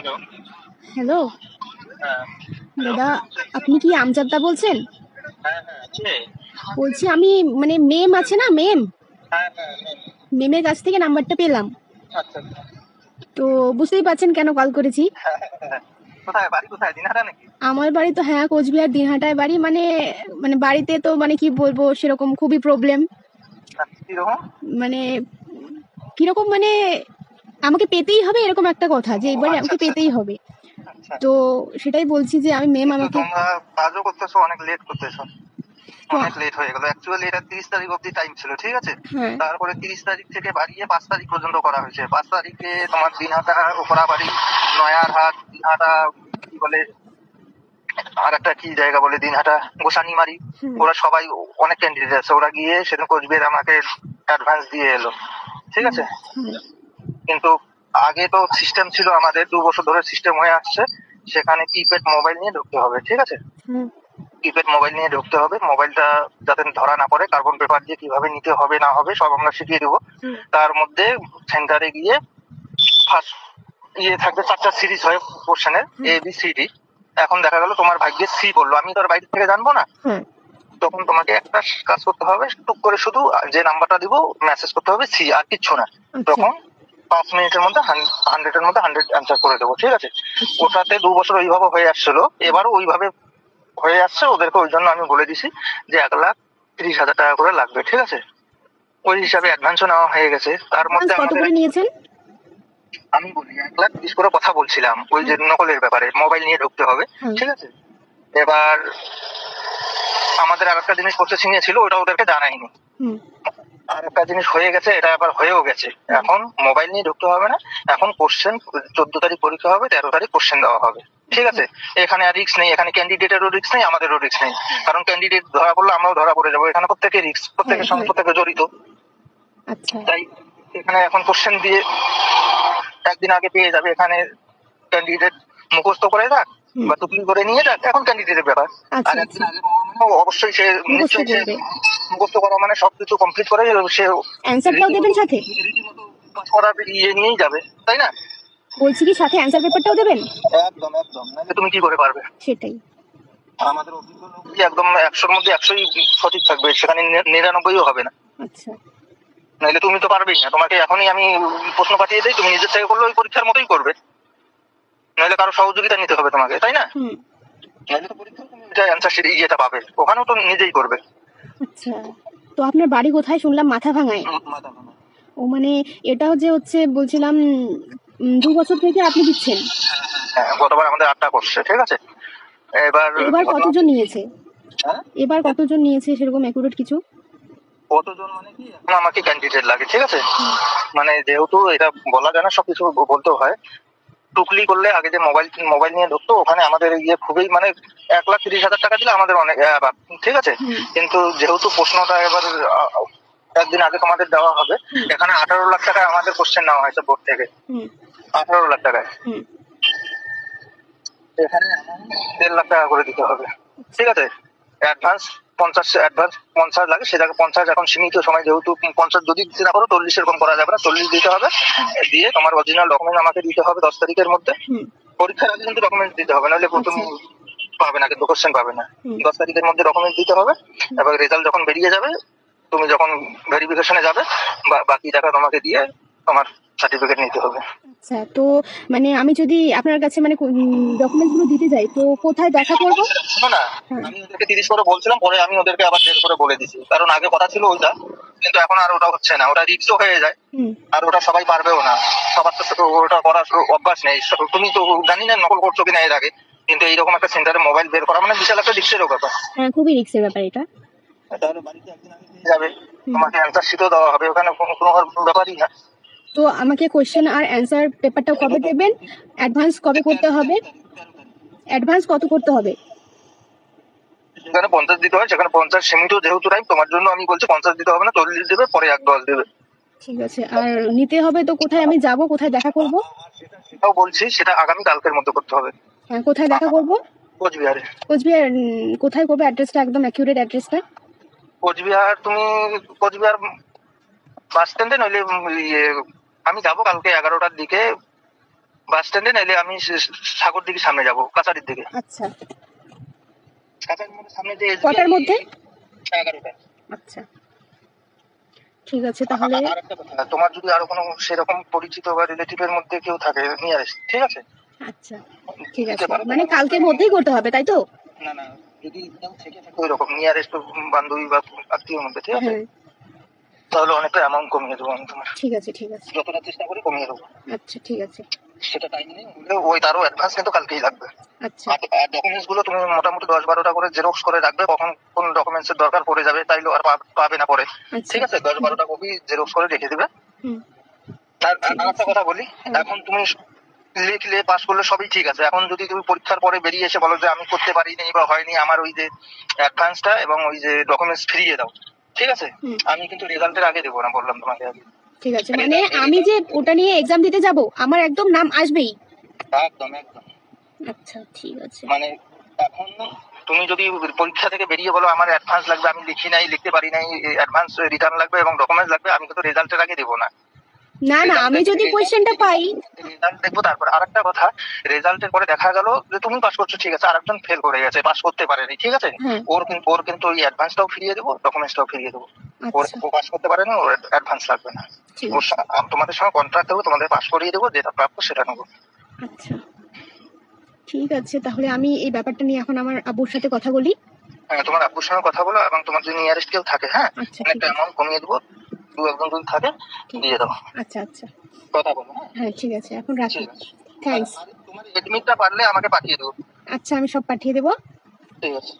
Hello. Hello হ্যাঁ, hello. দাদা, আপনি কি আমজাদদা বলছেন? হ্যাঁ, হ্যাঁ, কে? বলছি আমি, মানে মেম আছে না, মেম হ্যাঁ, হ্যাঁ, হ্যাঁ। মেমের কাছ থেকে নাম্বারটা পেলাম। আচ্ছা, আচ্ছা। তো বুঝতেই পারছেন কেন কল করেছি। হ্যাঁ, হ্যাঁ, হ্যাঁ। কোথায় বাড়ি কোথায়? দিনহাটা নাকি? আমার বাড়ি তো হ্যাঁ কোচবিহার দিনহাটায় বাড়ি, মানে মানে বাড়িতে তো মানে কি বলবো, সেরকম খুবই প্রবলেম। আচ্ছা, কিরকম? মানে কিরকম মানে আমাকে পেতেই হবে এরকম একটা কথা, যে ও এবারে আচ্ছা, আমাকে আচ্ছা, পেতেই আচ্ছা, হবে। আচ্ছা। তো সেটাই বলছি যে আমি মেম কিন্তু আমাকে। তোমরা কাজও করতেছো, অনেক লেট করতেছো। তো অনেক লেট হয়ে গেল। অ্যাকচুয়ালি এটা 30 তারিখ অবধি টাইম ছিল, ঠিক আছে? হ্যাঁ, তারপরে 30 তারিখ থেকে বাড়িয়ে 5 তারিখ পর্যন্ত করা হয়েছে। 5 তারিখে তোমার দিনহাটা, ওপরাবাড়ি, নয়ারহাট, দিনহাটা, কি বলে, আর একটা কি জায়গা বলে, দিনহাটা, গোসানিমারি, হ্যাঁ, ওরা সবাই, অনেক ক্যান্ডিডেট আছে, ওরা গিয়ে সেদিন কোচবিহার আমাকে অ্যাডভান্স দিয়ে এলো, ঠিক হ্যাঁ, আছে? হ্যাঁ, কিন্তু আগে তো সিস্টেম ছিল, আমাদের 2 বছর ধরে সিস্টেম হয়ে আসছে, সেখানে কিপ্যাড মোবাইল নিয়ে ঢুকতে হবে, ঠিক আছে? হ্যাঁ, কিপ্যাড মোবাইল নিয়ে ঢুকতে হবে, মোবাইলটা যাতে ধরা না পড়ে, কার্বন পেপার দিয়ে কিভাবে নিতে হবে না হবে সব আমরা শিখিয়ে দেবো। হ্যাঁ, তার মধ্যে সেন্টারে গিয়ে ফার্স্ট থাকবে 4টা সিরিজ হয় কোশ্চেনের, হ্যাঁ, ABCD। এখন দেখা গেল তোমার ভাগ্যে সি বললো, আমি তো আর বাইরে থেকে জানবো না। হ্যাঁ, তখন তোমাকে একটা কাজ করতে হবে, টুক করে শুধু যে নাম্বারটা দিব মেসেজ করতে হবে সি, আর কিচ্ছু না। আচ্ছা, তখন 5 মিনিটের মধ্যে 100-এর মধ্যে 100 অ্যান্সার করে দেবো, ঠিক আছে? আচ্ছা, ওটাতে 2 বছর ওইভাবে হয়ে আসছিল, এবারও ওইভাবে হয়ে আসছে। ওদেরকে ওই জন্য আমি বলে দিছি যে 1,30,000 টাকা করে লাগবে, ঠিক আছে? ওই হিসাবে অ্যাডভান্সও নেওয়া হয়ে গেছে। তার অ্যাডভান্স মধ্যে কত আমাদের, করে নিয়েছেন? আমি বলি, 1,30,000 করে কথা বলছিলাম ওই যে নকলের ব্যাপারে, মোবাইল নিয়ে ঢুকতে হবে, হ্যাঁ, ঠিক আছে? এবার আমাদের আর একটা জিনিস প্রসেসিং এ ছিল, ওটা ওদেরকে জানাইনি। হুম, আর একটা জিনিস হয়ে গেছে, এটা আবার হয়েও গেছে। এখন মোবাইল নিয়ে ঢুকতে হবে না, এখন কোশ্চেন 14 তারিখ পরীক্ষা হবে, 13 তারিখ কোশ্চেন দেওয়া হবে, ঠিক আছে? এখানে আর রিস্ক নেই, এখানে ক্যান্ডিডেটেরও রিস্ক নেই, আমাদেরও রিস্ক নেই। কারণ ক্যান্ডিডেট ধরা পড়লে আমরাও ধরা পড়ে যাবো, এখানে প্রত্যেকে রিস্ক, হ্যাঁ, প্রত্যেকের সঙ্গে হ্যাঁ, প্রত্যেকে জড়িত। আচ্ছা, তাই এখানে এখন কোশ্চেন দিয়ে একদিন আগে পেয়ে যাবে। এখানে ক্যান্ডিডেট মুখস্থ করে যাক হুম, বা টুকলি করে নিয়ে যাক, এখন ক্যান্ডিডেটের ব্যাপার। আচ্ছা, আর একদিন আচ্ছা, আগে মানে অবশ্যই সে মুখস্থ নিশ্চয়ই সে করবে। মুখস্থ করা মানে সবকিছু কমপ্লিট করে সে অ্যান্সারটাও দেবেন রীতিমতো সাথে? রীতিমতো পাস করার ইয়ে নিয়েই যাবে, তাই না? বলছি কি সাথে অ্যান্সার পেপারটাও দেবেন? একদম, একদম, নাহলে তুমি কি করে পারবে? সেটাই। আমাদের অভিজ্ঞ লোক কি একদম 100-র মধ্যে 100ই সঠিক থাকবে, সেখানে 99ও হবে না। আচ্ছা, নাহলে তুমি তো পারবেই না। তোমাকে এখনই আমি প্রশ্ন পাঠিয়ে দিই, তুমি নিজের থেকে করলে ওই পরীক্ষার মতোই করবে, নাহলে কারো সহযোগিতা নিতে হবে তোমাকে, তাই না? হুম, নাহলে তো পরীক্ষায় তুমি এটা অ্যান্সার শিট ইয়েটা পাবে, ওখানেও তো নিজেই করবে। আচ্ছা। তো আপনার বাড়ি কোথায় শুনলাম? মাথা ভাঙায়। ও মানে এটা হচ্ছে বলছিলাম, 2 বছর থেকে আপনি দিচ্ছেন? হ্যাঁ, গতবার আমাদের 8টা করছে, ঠিক আছে? এবার এবার ঘটনা কতজন হচ্ছে কি, নিয়েছে? হ্যাঁ, এবার কতজন নিয়েছে সেরকম অ্যাকুরেট কিছু? কতজন মানে কি, এখন আমাকে ক্যান্ডিডেট লাগে, ঠিক আছে? হুম, মানে যেহেতু এটা বলা যায় না, সবকিছু বলতেও হয়। টুকলি করলে আগে যে মোবাইল মোবাইল নিয়ে ঢুকতো, ওখানে আমাদের ইয়ে খুবই মানে 1,30,000 টাকা দিলে আমাদের অনেক ঠিক আছে? হুম, কিন্তু যেহেতু প্রশ্নটা এবার একদিন আগে তোমাদের দেওয়া হবে, হুম, এখানে 18 লাখ টাকায় আমাদের কোশ্চেন নেওয়া হয়েছে বোর্ড থেকে, হুম, 18 লাখ টাকায়। হুম, এখানে 1.5 লাখ টাকা করে দিতে হবে, ঠিক আছে? অ্যাডভান্স 50 লাগে, সে জায়গায় 50 এখন সীমিত সময়, যেহেতু 50 যদি দিতে না পারো 40 এরকম করা যাবে না, 40 দিতে হবে। দিয়ে তোমার অরিজিনাল ডকুমেন্ট আমাকে দিতে হবে 10 তারিখের মধ্যে। হুম, পরীক্ষার আগে কিন্তু ডকুমেন্ট দিতে হবে, নাহলে তুমি আচ্ছা, পাবে না, কিন্তু কোশ্চেন পাবে না। হুম, 10 তারিখের মধ্যে ডকুমেন্ট দিতে হবে। হুম, এবার রেজাল্ট যখন বেরিয়ে যাবে, তুমি যখন ভেরিফিকেশনে যাবে, বাকি টাকা তোমাকে দিয়ে তোমার সার্টিফিকেট নিতে হবে। আচ্ছা। তো মানে আমি যদি আপনার কাছে মানে ডকুমেন্টস গুলো দিতে যাই, তো কোথায় দেখা করব? শোনো না, হ্যাঁ, আমি ওদেরকে 30 করে বলছিলাম, পরে আমি ওদেরকে আবার 1.5 করে বলে দিছি, কারণ আগে কথা ছিল ওইটা, কিন্তু এখন আর ওটা হচ্ছে না, ওটা রিস্কও হয়ে যায়। হুম, আর ওটা সবাই পারবেও না, সবার তো ওটা করার অভ্যাস নেই। তুমি তো জানি না নকল করছো কিনা এর আগে, কিন্তু এইরকম একটা সেন্টারে মোবাইল বের করা মানে বিশাল একটা রিস্কেরও ব্যাপার। হ্যাঁ, খুবই রিস্কের ব্যাপার এটা। তাহলে বাড়িতে একদিন আগে পেয়ে যাবে, হুম। তোমাকে অ্যান্সার শিটও দেওয়া হবে, ওখানে কোনো ব্যাপারই না। তো আমাকে কোশ্চেন আর অ্যান্সার পেপারটা কবে দেবেন? অ্যাডভান্স কবে করতে হবে? অ্যাডভান্স কত করতে হবে? যেখানে 50 দিতে হয়, সেখানে 50 সীমিত, যেহেতু টাইম তোমার জন্য আমি বলছি 50 দিতে হবে না, 40 দেবে, পরে 1-10 দেবে। ঠিক আছে। আর নিতে হবে তো কোথায় আমি যাব, কোথায় দেখা করব? সেটাও বলছি, সেটা আগামী কালকের মধ্যে করতে হবে। হ্যাঁ, কোথায় দেখা করব? কোচবিহারে। কোচবিহার। কোথায় করবো অ্যাড্রেসটা, একদম অ্যাকিউরেট অ্যাড্রেসটা? কোচবিহার তুমি, কোচবিহার বাস স্ট্যান্ডে, নইলে ইয়ে, আমি যাবো কালকে 11টার দিকে, বাস স্ট্যান্ডে, নাইলে আমি সাগর দিকে সামনে যাব, কাছারির দিকে। আচ্ছা, কাছারির মধ্যে সামনে যে কটার মধ্যে? 11টা। আচ্ছা, ঠিক আছে তাহলে। আর একটা কথা, তোমার যদি আরো কোনো সেরকম পরিচিত বা রিলেটিভের মধ্যে কেউ থাকে নিয়ারেস্ট, ঠিক আছে? আচ্ছা, ঠিক আছে, মানে কালকের মধ্যেই করতে হবে তাই তো? না না, যদি কেউ থেকে থাকে ওইরকম নিয়ারেস্ট বান্ধবী বা আত্মীয়র মধ্যে, ঠিক আছে, হ্যাঁ, তাহলে অনেকটা অ্যামাউন্ট কমিয়ে দেবো আমি তোমার। ঠিক আছে, ঠিক আছে, যতটা চেষ্টা করি কমিয়ে দেবো। আচ্ছা, ঠিক আছে, সেটা টাইম নেই, ওই তারও অ্যাডভান্স কিন্তু কালকেই লাগবে। আচ্ছা, আর ডকুমেন্টস গুলো তুমি মোটামুটি 10-12টা করে জেরক্স করে রাখবে, কখন কোন ডকুমেন্টস এর দরকার পড়ে যাবে, তাইলে আর পাবে না পরে, আচ্ছা, ঠিক আছে? 10-12টা কপি জেরক্স করে রেখে দিবে। হুম, আর একটা কথা বলি, এখন তুমি লিখলে পাস করলে সবই ঠিক আছে, এখন যদি তুমি পরীক্ষার পরে বেরিয়ে এসে বলো যে আমি করতে পারিনি বা হয়নি, আমার ওই যে অ্যাডভান্সটা এবং ওই যে ডকুমেন্টস ফিরিয়ে দাও, ঠিক আছে? হুম, আমি কিন্তু রেজাল্টের আগে দেবো না, বললাম তোমাকে আগে। ঠিক আছে, মানে আমি যে ওটা নিয়ে এক্সাম দিতে যাব আমার একদম নাম আসবেই? একদম একদম। আচ্ছা, ঠিক আছে, মানে এখন তুমি যদি পরীক্ষা থেকে বেরিয়ে বলো আমার অ্যাডভান্স লাগবে, আমি লিখি নাই, লিখতে পারি নাই, অ্যাডভান্স রিটার্ন লাগবে এবং ডকুমেন্টস লাগবে, আমি কিন্তু রেজাল্টের আগে দেবো না। না না, আমি যদি কোয়েশ্চেনটা পাই। রেজাল্ট দেখবো তারপর। আরেকটা কথা, রেজাল্টের পরে দেখা গেল যে তুমি পাস করছো, ঠিক আছে, আরেকজন ফেল করে গেছে, পাস করতে পারেনি, ঠিক আছে, হ্যাঁ, ওর কিন্তু ওই অ্যাডভান্সটাও ফিরিয়ে দেবো, ডকুমেন্টসটাও ফিরিয়ে দেবো। আচ্ছা, ও পাস করতে পারেনি, ওর অ্যাডভান্স লাগবে না। ঠিক ওর আছে, তোমাদের সঙ্গে কন্ট্রাক্ট দেবো, তোমাদের পাস করিয়ে দেবো, যেটা প্রাপ্য সেটা নেবো। আচ্ছা, ঠিক আছে, তাহলে আমি এই ব্যাপারটা নিয়ে এখন আমার আব্বুর সাথে কথা বলি। হ্যাঁ, তোমার আব্বুর সঙ্গে কথা বলো এবং তোমার যদি নিয়ারেস্ট কেউ থাকে, হ্যাঁ, আচ্ছা, ঠিক একটা আছে, অ্যামাউন্ট কমিয়ে দেবো, 2-1 জন যদি থাকে দিয়ে দাও, আচ্ছা, আচ্ছা, কথা বলো। হ্যাঁ, হ্যাঁ, ঠিক আছে, এখন রাখি। ঠিক আছে। থ্যাঙ্কস। আর তোমার এডমিটটা পারলে আমাকে পাঠিয়ে দেবো। আচ্ছা, আমি সব পাঠিয়ে দেবো। ঠিক আছে।